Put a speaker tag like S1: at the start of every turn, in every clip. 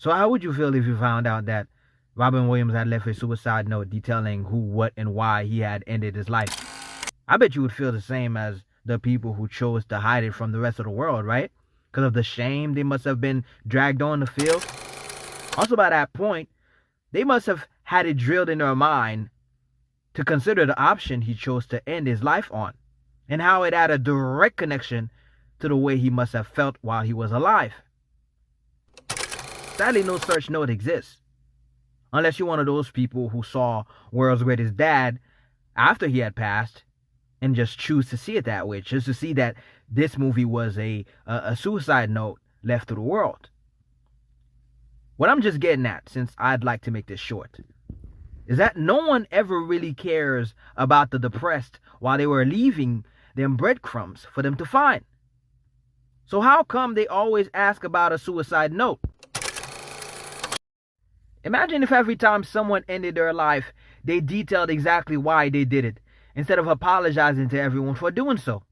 S1: So how would you feel if you found out that Robin Williams had left a suicide note detailing who, what, and why he had ended his life? I bet you would feel the same as the people who chose to hide it from the rest of the world, right? Because of the shame they must have been dragged on to feel. Also, by that point, they must have had it drilled in their mind to consider the option he chose to end his life on, and how it had a direct connection to the way he must have felt while he was alive. Sadly, no such note exists. Unless you're one of those people who saw World's Greatest Dad after he had passed and just choose to see it that way, just to see that this movie was a suicide note left to the world. What I'm just getting at, since I'd like to make this short, is that no one ever really cares about the depressed while they were leaving them breadcrumbs for them to find. So how come they always ask about a suicide note? Imagine if every time someone ended their life, they detailed exactly why they did it, instead of apologizing to everyone for doing so.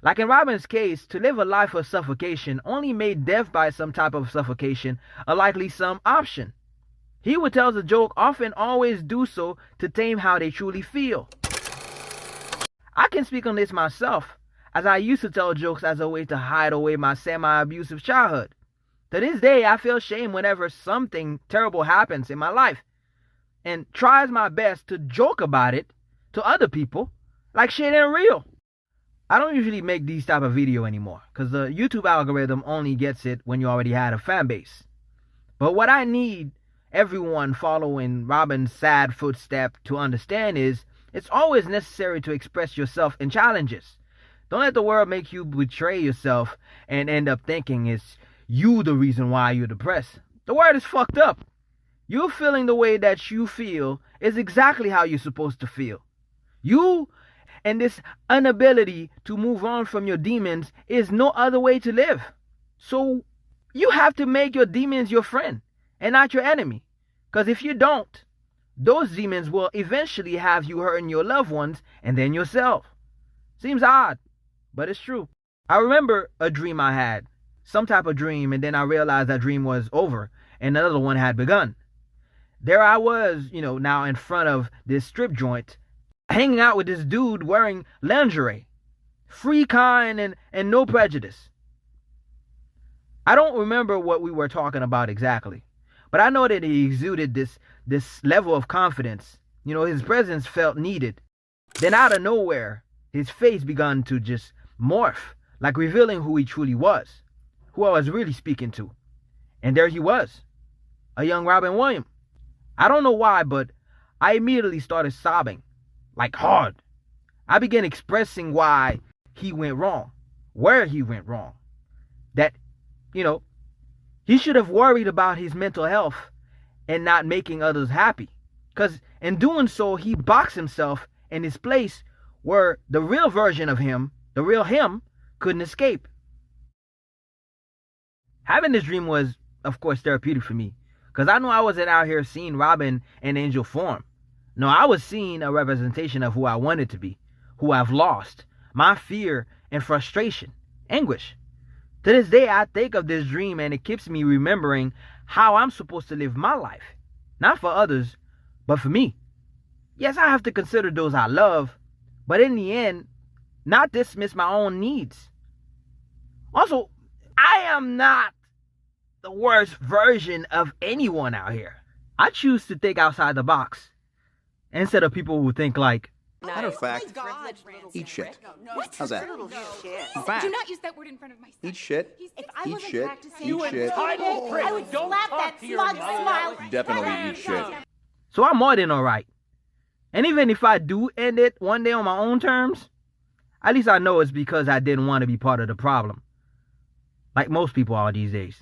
S1: Like in Robin's case, to live a life of suffocation only made death by some type of suffocation a likely some option. He who tells a joke often always do so to tame how they truly feel. I can speak on this myself, as I used to tell jokes as a way to hide away my semi-abusive childhood. To this day, I feel shame whenever something terrible happens in my life, and tries my best to joke about it to other people like shit ain't real. I don't usually make these type of video anymore, because the YouTube algorithm only gets it when you already had a fan base. But what I need everyone following Robin's sad footstep to understand is, it's always necessary to express yourself in challenges. Don't let the world make you betray yourself and end up thinking it's you the reason why you're depressed. The word is fucked up. You feeling the way that you feel is exactly how you're supposed to feel. You and this inability to move on from your demons is no other way to live. So you have to make your demons your friend and not your enemy. Because if you don't, those demons will eventually have you hurting your loved ones and then yourself. Seems odd, but it's true. I remember a dream I had. Some type of dream, and then I realized that dream was over and another one had begun. There I was, now in front of this strip joint, hanging out with this dude wearing lingerie. Free kind and no prejudice. I don't remember what we were talking about exactly, but I know that he exuded this level of confidence. His presence felt needed. Then out of nowhere, his face began to just morph, like revealing who he truly was, who I was really speaking to. And there he was, a young Robin Williams. I don't know why, but I immediately started sobbing, like hard. I began expressing why he went wrong, where he went wrong. That, he should have worried about his mental health and not making others happy. Because in doing so, he boxed himself in his place where the real version of him, the real him, couldn't escape. Having this dream was, of course, therapeutic for me, because I know I wasn't out here seeing Robin in angel form. No, I was seeing a representation of who I wanted to be, who I've lost, my fear and frustration, anguish. To this day, I think of this dream and it keeps me remembering how I'm supposed to live my life. Not for others, but for me. Yes, I have to consider those I love, but in the end, not dismiss my own needs. Also, I am not the worst version of anyone out here. I choose to think outside the box instead of people who think like,
S2: matter of fact, eat shit. How's that? In fact,
S3: do not use that word in front of my son.
S2: eat shit.
S3: If I
S2: Eat
S3: wasn't
S2: shit.
S3: practicing,
S2: Eat shit.
S3: I would slap that smug smile.
S2: Definitely eat shit.
S1: so I'm more than alright. And even if I do end it one day on my own terms, at least I know it's because I didn't want to be part of the problem. Like most people are these days.